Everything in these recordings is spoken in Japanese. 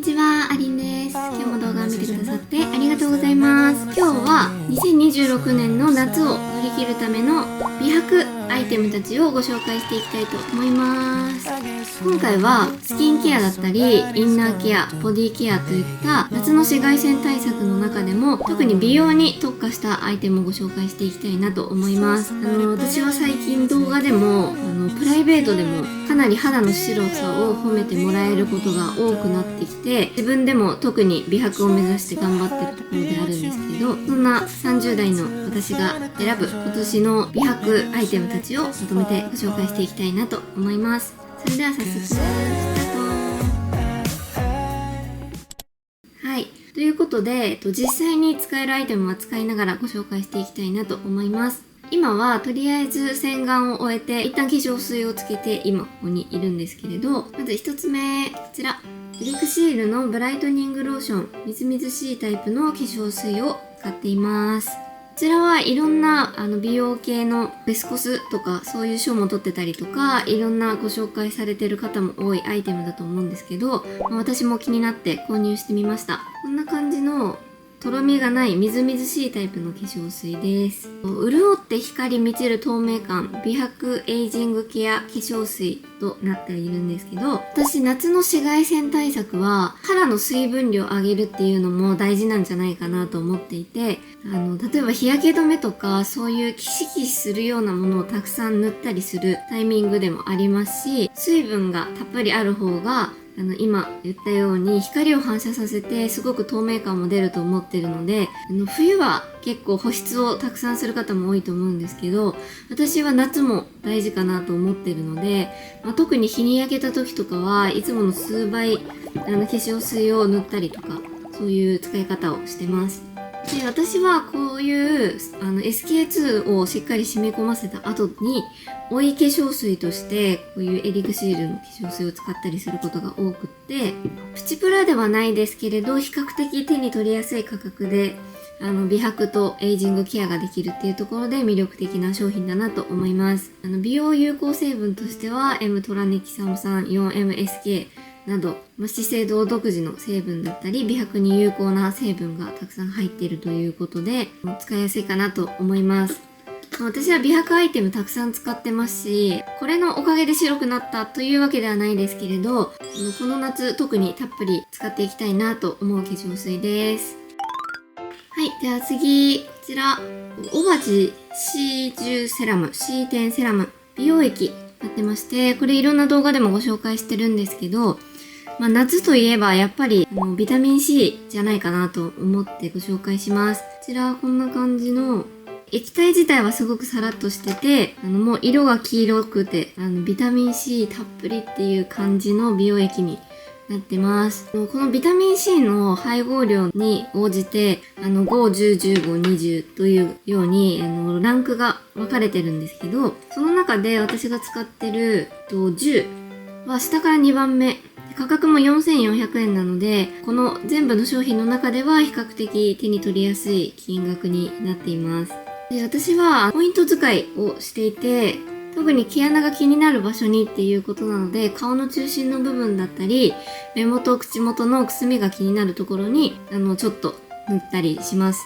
ちは、ありんです。今日も動画を見てくださってありがとうございます。今日は2026年の夏を乗り切るための美白アイテムたちをご紹介していきたいと思います。今回はスキンケアだったりインナーケア、ボディケアといった夏の紫外線対策の中でも特に美容に特化したアイテムをご紹介していきたいなと思います。私は最近動画でもプライベートでもかなり肌の白さを褒めてもらえることが多くなってきて、自分でも特に美白を目指して頑張ってるところであるんですけど、そんな30代の私が選ぶ今年の美白アイテムたちをまとめてご紹介していきたいなと思います。それでは早速スタート。はい、ということで実際に使えるアイテムは使いながらご紹介していきたいなと思います。今はとりあえず洗顔を終えて一旦化粧水をつけて今ここにいるんですけれど、まず1つ目、こちらエリクシールのブライトニングローション、みずみずしいタイプの化粧水を使っています。こちらはいろんな美容系のベスコスとかそういう賞も取ってたりとか、いろんなご紹介されてる方も多いアイテムだと思うんですけど、私も気になって購入してみました。こんな感じのとろみがないみずみずしいタイプの化粧水です。潤って光満ちる透明感、美白エイジングケア化粧水となっているんですけど、私夏の紫外線対策は肌の水分量を上げるっていうのも大事なんじゃないかなと思っていて、例えば日焼け止めとかそういうキシキシするようなものをたくさん塗ったりするタイミングでもありますし、水分がたっぷりある方が今言ったように光を反射させてすごく透明感も出ると思ってるので、冬は結構保湿をたくさんする方も多いと思うんですけど、私は夏も大事かなと思ってるので、特に日に焼けた時とかはいつもの数倍化粧水を塗ったりとか、そういう使い方をしてます。で、私はこういうSK2 をしっかり染み込ませた後に追い化粧水としてこういうエリクシールの化粧水を使ったりすることが多くって、プチプラではないですけれど比較的手に取りやすい価格で美白とエイジングケアができるっていうところで魅力的な商品だなと思います。美容有効成分としては M トラネキサム酸 4MSK など、資生堂独自の成分だったり美白に有効な成分がたくさん入っているということで使いやすいかなと思います。私は美白アイテムたくさん使ってますし、これのおかげで白くなったというわけではないですけれど、この夏特にたっぷり使っていきたいなと思う化粧水です。はい、じゃあ次、こちらオバジ C10 セラム C10 セラム美容液になってまして、これいろんな動画でもご紹介してるんですけど、夏といえばやっぱりビタミン C じゃないかなと思ってご紹介します。こちらこんな感じの液体自体はすごくサラッとしてて、もう色が黄色くてビタミン C たっぷりっていう感じの美容液になってます。このビタミン C の配合量に応じて5、10、15、20というようにランクが分かれてるんですけど、その中で私が使ってる10は下から2番目、価格も4400円なので、この全部の商品の中では比較的手に取りやすい金額になっています。で、私はポイント使いをしていて、特に毛穴が気になる場所にっていうことなので、顔の中心の部分だったり目元、口元のくすみが気になるところにちょっと塗ったりします。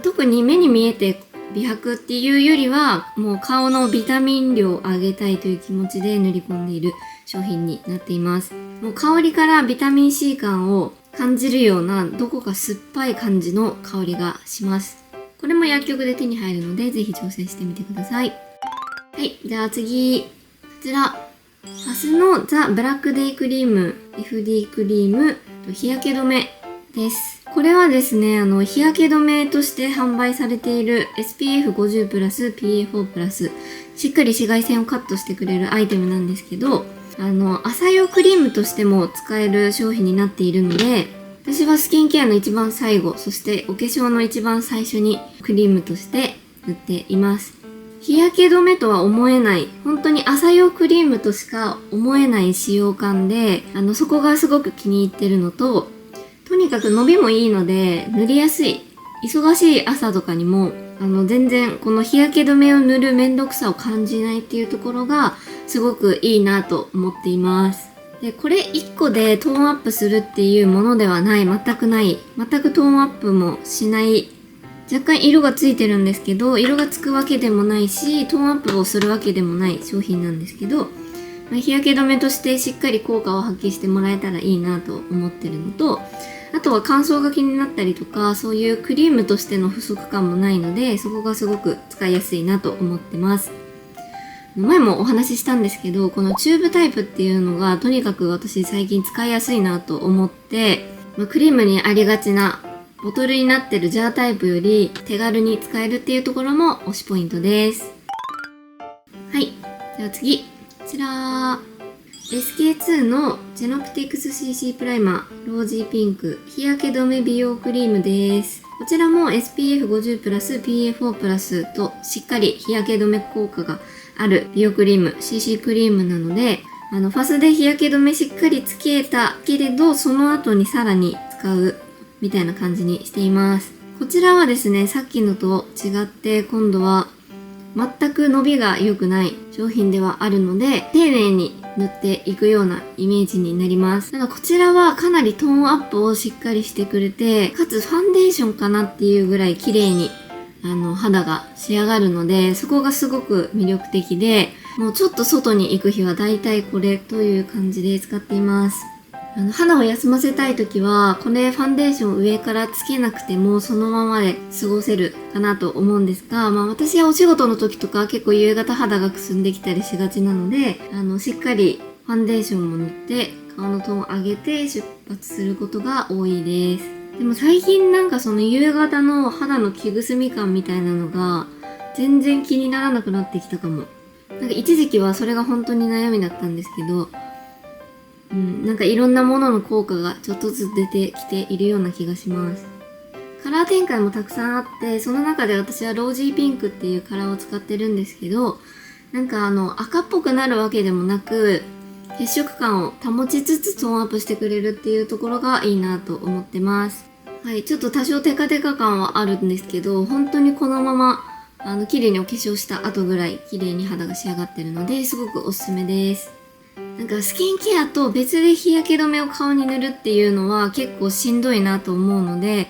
特に目に見えて美白っていうよりはもう顔のビタミン量を上げたいという気持ちで塗り込んでいる商品になっています。もう香りからビタミン C 感を感じるようなどこか酸っぱい感じの香りがします。これも薬局で手に入るのでぜひ挑戦してみてください。はい、じゃあ次、こちらハスのザ・ブラックデイクリーム FD クリーム日焼け止めです。これはですね、日焼け止めとして販売されている SPF50 プラス PA4 プラスしっかり紫外線をカットしてくれるアイテムなんですけど、朝用クリームとしても使える商品になっているので、私はスキンケアの一番最後、そしてお化粧の一番最初にクリームとして塗っています。日焼け止めとは思えない、本当に朝用クリームとしか思えない使用感で、そこがすごく気に入ってるのと、とにかく伸びもいいので塗りやすい。忙しい朝とかにも全然この日焼け止めを塗るめんどくさを感じないっていうところがすごくいいなと思っています。で、これ1個でトーンアップするっていうものではない、全くない、全くトーンアップもしない、若干色がついてるんですけど、色がつくわけでもないし、トーンアップをするわけでもない商品なんですけど、日焼け止めとしてしっかり効果を発揮してもらえたらいいなと思ってるのと、あとは乾燥が気になったりとか、そういうクリームとしての不足感もないので、そこがすごく使いやすいなと思ってます。前もお話ししたんですけど、このチューブタイプっていうのがとにかく私最近使いやすいなと思って、クリームにありがちなボトルになってるジャータイプより手軽に使えるっていうところも推しポイントです。はい。じゃあ次。こちら。SK2 のジェノプティクス CC プライマーロージーピンク日焼け止め美容クリームです。こちらも SPF50 プラス PA4 プラスとしっかり日焼け止め効果がある美容クリーム CC クリームなので、ファスで日焼け止めしっかりつけたけれど、その後にさらに使うみたいな感じにしています。こちらはですね、さっきのと違って今度は全く伸びが良くない商品ではあるので、丁寧に塗っていくようなイメージになります。ただこちらはかなりトーンアップをしっかりしてくれて、かつファンデーションかなっていうぐらい綺麗に肌が仕上がるので、そこがすごく魅力的で、もうちょっと外に行く日はだいたいこれという感じで使っています。肌を休ませたい時は、これファンデーション上からつけなくてもそのままで過ごせるかなと思うんですが、私はお仕事の時とか結構夕方肌がくすんできたりしがちなので、しっかりファンデーションも塗って顔のトーンを上げて出発することが多いです。でも最近なんかその夕方の肌の気くすみ感みたいなのが全然気にならなくなってきたかも。なんか一時期はそれが本当に悩みだったんですけど、なんかいろんなものの効果がちょっとずつ出てきているような気がします。カラー展開もたくさんあって、その中で私はロージーピンクっていうカラーを使ってるんですけど、なんか赤っぽくなるわけでもなく、血色感を保ちつつトーンアップしてくれるっていうところがいいなと思ってます。はい、ちょっと多少テカテカ感はあるんですけど、本当にこのまま綺麗にお化粧した後ぐらい綺麗に肌が仕上がってるので、すごくおすすめです。なんかスキンケアと別で日焼け止めを顔に塗るっていうのは結構しんどいなと思うので、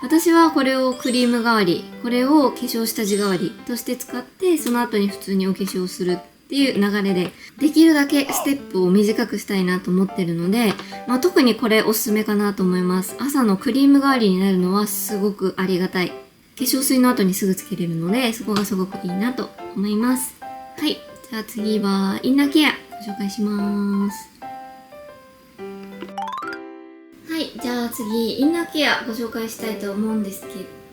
私はこれをクリーム代わり、これを化粧下地代わりとして使って、その後に普通にお化粧するっていう流れで、できるだけステップを短くしたいなと思ってるので、特にこれおすすめかなと思います。朝のクリーム代わりになるのはすごくありがたい。化粧水の後にすぐつけれるので、そこがすごくいいなと思います。はい。じゃあ次はインナーケアご紹介します。はい。じゃあ次、インナーケアご紹介したいと思うんですけ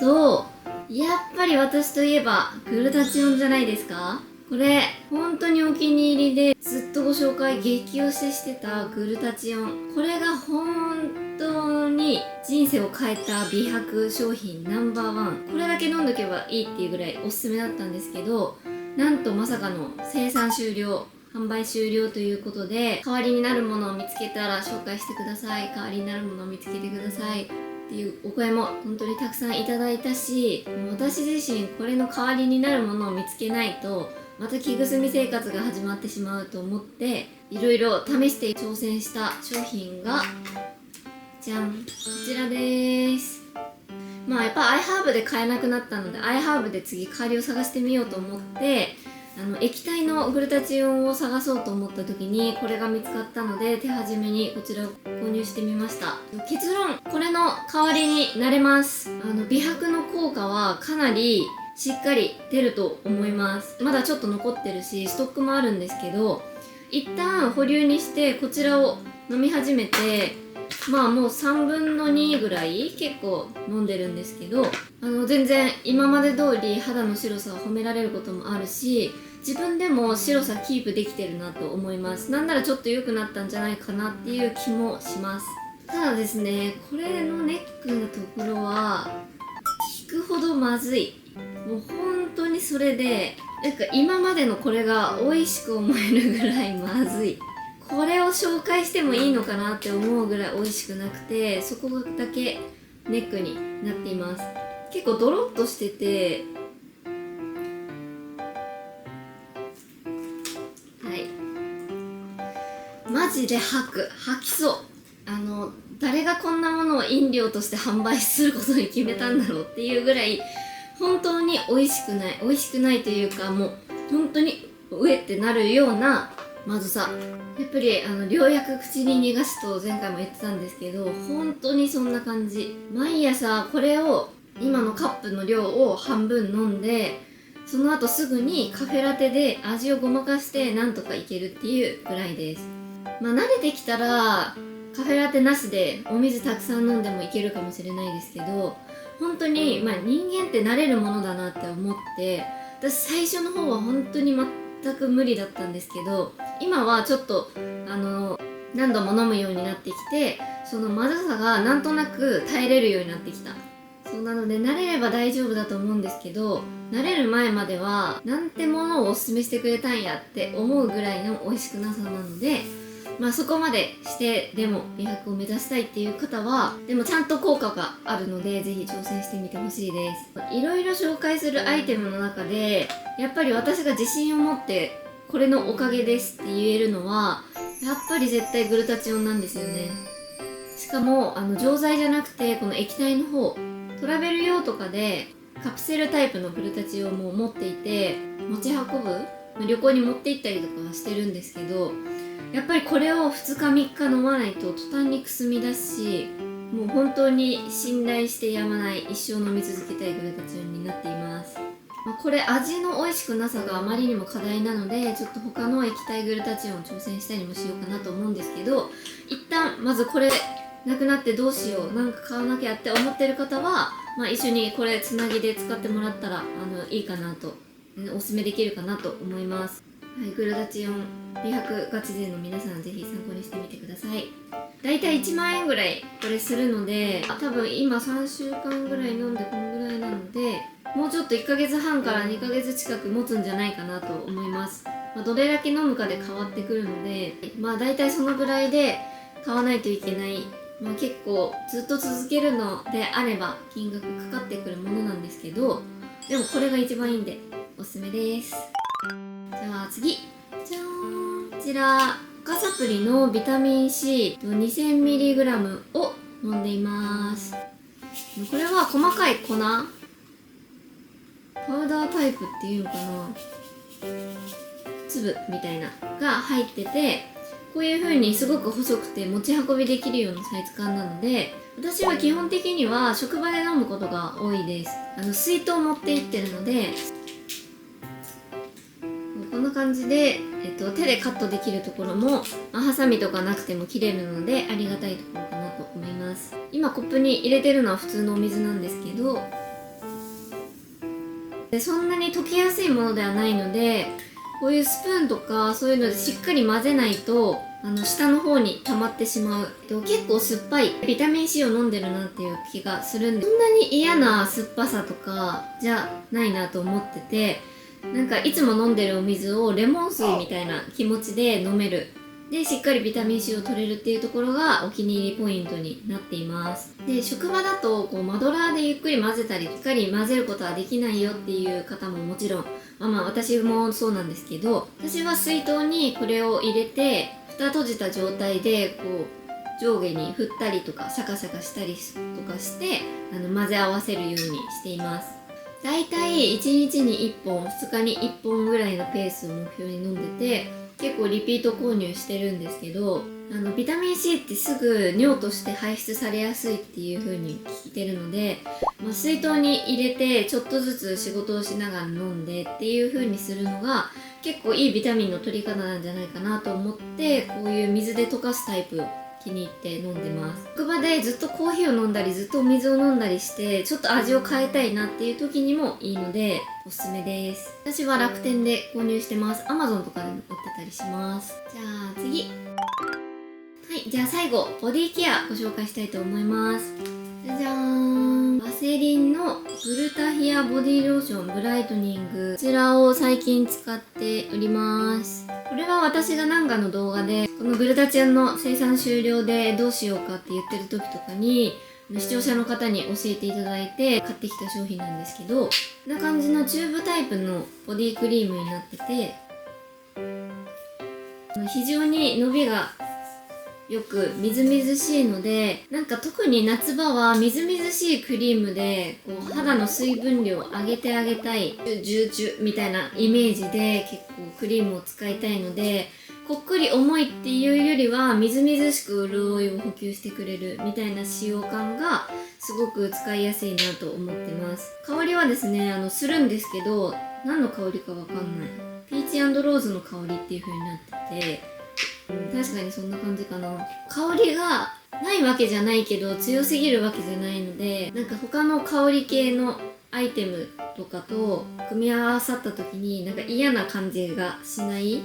ど、やっぱり私といえばグルタチオンじゃないですか？これ、本当にお気に入りで、ずっとご紹介激推ししてたグルタチオン。これが本当に人生を変えた美白商品ナンバーワン。これだけ飲んどけばいいっていうぐらいおすすめだったんですけど、なんとまさかの生産終了、販売終了ということで、代わりになるものを見つけたら紹介してください。代わりになるものを見つけてください。っていうお声も本当にたくさんいただいたし、私自身これの代わりになるものを見つけないと、また気くすみ生活が始まってしまうと思って、いろいろ試して挑戦した商品が、じゃん、こちらです。やっぱ iHerb で買えなくなったので iHerb で次代わりを探してみようと思って、液体のグルタチオンを探そうと思った時にこれが見つかったので、手始めにこちらを購入してみました。結論、これの代わりになれます。美白の効果はかなりしっかり出ると思います。まだちょっと残ってるしストックもあるんですけど、一旦保留にしてこちらを飲み始めて、もう3分の2ぐらい結構飲んでるんですけど、全然今まで通り肌の白さを褒められることもあるし、自分でも白さキープできてるなと思います。なんならちょっと良くなったんじゃないかなっていう気もします。ただですね、これのネックのところは聞くほどまずい。もう本当にそれで、なんか今までのこれが美味しく思えるぐらいまずい。これを紹介してもいいのかなって思うぐらい美味しくなくて、そこだけネックになっています。結構ドロッとしてて、はい、まずジで吐きそう。誰がこんなものを飲料として販売することに決めたんだろうっていうぐらい本当に美味しくないというか、もう本当にうえってなるようなまずさ。やっぱり良薬口に逃がすと前回も言ってたんですけど、本当にそんな感じ。毎朝これを今のカップの量を半分飲んで、その後すぐにカフェラテで味をごまかしてなんとかいけるっていうぐらいです。慣れてきたらカフェラテなしでお水たくさん飲んでもいけるかもしれないですけど、本当に、人間って慣れるものだなって思って、私最初の方は本当に全く無理だったんですけど、今はちょっと何度も飲むようになってきて、そのまずさがなんとなく耐えれるようになってきた。そうなので慣れれば大丈夫だと思うんですけど、慣れる前まではなんてものをおすすめしてくれたんやって思うぐらいの美味しくなさなので、そこまでしてでも美白を目指したいっていう方は、でもちゃんと効果があるのでぜひ挑戦してみてほしいです。いろいろ紹介するアイテムの中でやっぱり私が自信を持ってこれのおかげですって言えるのは、やっぱり絶対グルタチオンなんですよね。しかも錠剤じゃなくてこの液体の方、トラベル用とかでカプセルタイプのグルタチオンも持っていて、持ち運ぶ旅行に持って行ったりとかはしてるんですけど、やっぱりこれを2日3日飲まないと途端にくすみ出すし、もう本当に信頼してやまない一生飲み続けたいグルタチオンになっています。これ味の美味しくなさがあまりにも課題なので、ちょっと他の液体グルタチオンを挑戦したりもしようかなと思うんですけど、一旦まずこれなくなってどうしよう、なんか買わなきゃって思ってる方は、一緒にこれつなぎで使ってもらったらいいかなと、おすすめできるかなと思います。はい、グルタチオン美白ガチ勢の皆さんぜひ参考にしてみてください。だいたい1万円ぐらいこれするので、多分今3週間ぐらい飲んでこのぐらいなので、もうちょっと1ヶ月半から2ヶ月近く持つんじゃないかなと思います。どれだけ飲むかで変わってくるので、だいたいそのぐらいで買わないといけない、結構ずっと続けるのであれば金額かかってくるものなんですけど、でもこれが一番いいんでおすすめです。じゃあ次、じゃーん、こちら他サプリのビタミン C2000mg を飲んでいます。これは細かい粉パウダータイプっていうのかな、粒みたいなが入ってて、こういう風にすごく細くて持ち運びできるようなサイズ感なので、私は基本的には職場で飲むことが多いです。水筒を持って行ってるので、こんな感じで、手でカットできるところも、ハサミとかなくても切れるのでありがたいところかなと思います。今コップに入れてるのは普通のお水なんですけど、そんなに溶けやすいものではないので、こういうスプーンとかそういうのでしっかり混ぜないと下の方に溜まってしまう。結構酸っぱいビタミン C を飲んでるなっていう気がするんで、そんなに嫌な酸っぱさとかじゃないなと思ってて、なんかいつも飲んでるお水をレモン水みたいな気持ちで飲める。で、しっかりビタミン C を取れるっていうところがお気に入りポイントになっています。で、職場だとこうマドラーでゆっくり混ぜたり、しっかり混ぜることはできないよっていう方ももちろん、私もそうなんですけど、私は水筒にこれを入れて、蓋閉じた状態でこう上下に振ったりとかシャカシャカしたりとかして混ぜ合わせるようにしています。だいたい1日に1本2日に1本ぐらいのペースを目標に飲んでて、結構リピート購入してるんですけど、ビタミン C ってすぐ尿として排出されやすいっていう風に聞いてるので、水筒に入れてちょっとずつ仕事をしながら飲んでっていう風にするのが結構いいビタミンの取り方なんじゃないかなと思って、こういう水で溶かすタイプ気に入って飲んでます。職場でずっとコーヒーを飲んだりずっとお水を飲んだりしてちょっと味を変えたいなっていう時にもいいのでおすすめです。私は楽天で購入してます。 Amazon とかでも売ってたりします。じゃあ次、はい、じゃあ最後ボディケアご紹介したいと思います。じゃじゃーん、ワセリンのグルタヒアボディローションブライトニング、こちらを最近使っております。これは私がなんかの動画でこのグルタチオンの生産終了でどうしようかって言ってる時とかに視聴者の方に教えていただいて買ってきた商品なんですけど、こんな感じのチューブタイプのボディクリームになってて、非常に伸びがよくみずみずしいので、なんか特に夏場はみずみずしいクリームでこう肌の水分量を上げてあげたい、ジューチュみたいなイメージで結構クリームを使いたいので、こっくり重いっていうよりはみずみずしく潤いを補給してくれるみたいな使用感がすごく使いやすいなと思ってます。香りはですね、するんですけど、何の香りかわかんない。ピーチ&ローズの香りっていう風になってて、確かにそんな感じかな。香りがないわけじゃないけど強すぎるわけじゃないので、なんか他の香り系のアイテムとかと組み合わさった時になんか嫌な感じがしない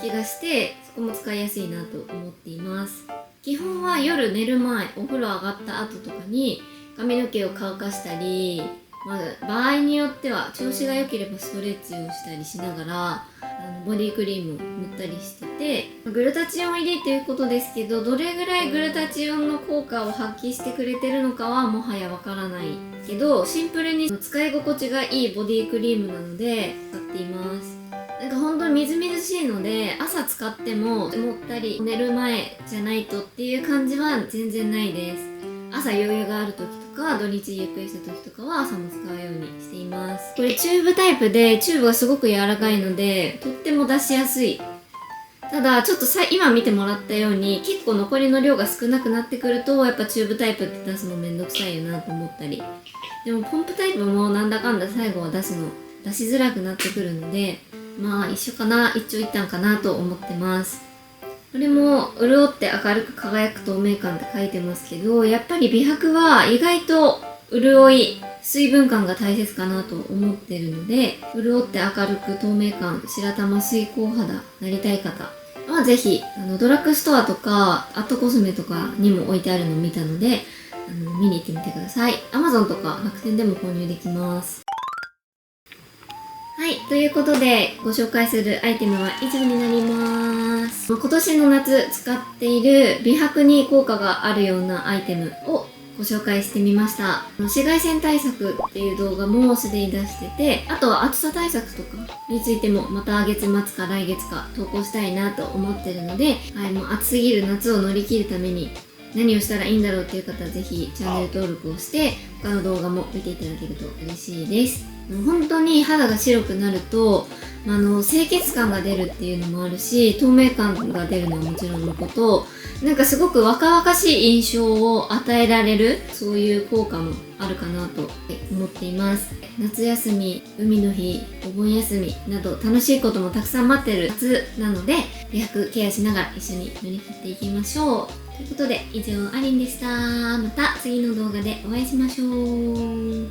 気がして、そこも使いやすいなと思っています。基本は夜寝る前、お風呂上がった後とかに髪の毛を乾かしたり、場合によっては調子が良ければストレッチをしたりしながらボディクリームを塗ったりしてて、グルタチオン入りということですけど、どれぐらいグルタチオンの効果を発揮してくれてるのかはもはやわからないけど、シンプルに使い心地がいいボディクリームなので使っています。なんか本当にみずみずしいので、朝使っても思ったり寝る前じゃないとっていう感じは全然ないです。朝余裕がある時とか土日ゆっくりした時とかは朝も使うようにしています。これチューブタイプで、チューブがすごく柔らかいのでとっても出しやすい。ただちょっと今見てもらったように結構残りの量が少なくなってくると、やっぱチューブタイプって出すのめんどくさいよなと思ったり、でもポンプタイプもなんだかんだ最後は出しづらくなってくるので、まあ一緒かな、一長一短かなと思ってます。これも潤って明るく輝く透明感って書いてますけど、やっぱり美白は意外と潤い、水分感が大切かなと思ってるので、潤って明るく透明感、白玉水光肌なりたい方はぜひドラッグストアとかアットコスメとかにも置いてあるのを見たので見に行ってみてください。 Amazon とか楽天でも購入できます。はい、ということでご紹介するアイテムは以上になります。今年の夏使っている美白に効果があるようなアイテムをご紹介してみました。紫外線対策っていう動画もすでに出してて、あとは暑さ対策とかについてもまた月末か来月か投稿したいなと思ってるので、はい、もう暑すぎる夏を乗り切るために何をしたらいいんだろうっていう方はぜひチャンネル登録をして他の動画も見ていただけると嬉しいです。本当に肌が白くなると清潔感が出るっていうのもあるし、透明感が出るのはもちろんのこと、なんかすごく若々しい印象を与えられる、そういう効果もあるかなと思っています。夏休み、海の日、お盆休みなど楽しいこともたくさん待ってる夏なので、美白ケアしながら一緒に乗り切っていきましょう。ということで以上ありんでした。また次の動画でお会いしましょう。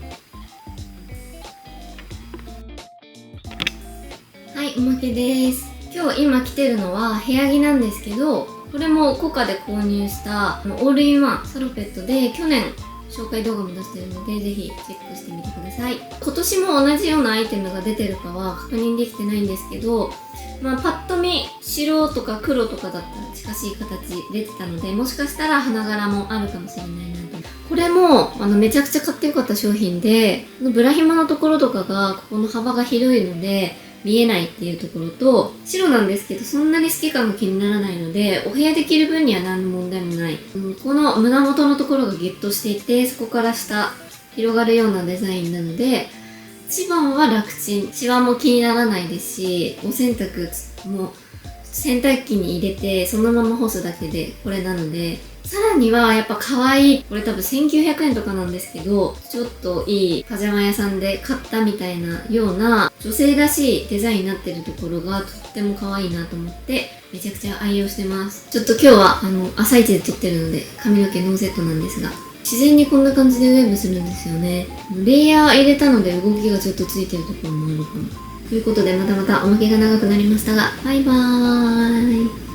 はい、おまけです。今日今着てるのは部屋着なんですけど、これもコカで購入したオールインワンサロペットで去年紹介動画も出してるので、ぜひチェックしてみてください。今年も同じようなアイテムが出てるかは確認できてないんですけど、パッと見白とか黒とかだったら近しい形出てたので、もしかしたら花柄もあるかもしれないなと。これもめちゃくちゃ買ってよかった商品で、ブラヒモのところとかがここの幅が広いので見えないっていうところと、白なんですけどそんなに透け感が気にならないのでお部屋で着る分には何の問題もない。この胸元のところがギュッとしていて、そこから下広がるようなデザインなので一番は楽ちん、シワも気にならないですし、お洗濯も洗濯機に入れてそのまま干すだけでこれなので、さらにはやっぱ可愛い、これ多分1900円とかなんですけど、ちょっといいパジャマ屋さんで買ったみたいなような女性らしいデザインになってるところがとっても可愛いなと思ってめちゃくちゃ愛用してます。ちょっと今日は朝一で撮ってるので髪の毛ノーセットなんですが、自然にこんな感じでウェーブするんですよね。レイヤー入れたので動きがちょっとついてるところもあるかも。ということでまたまたおまけが長くなりましたが、バイバーイ。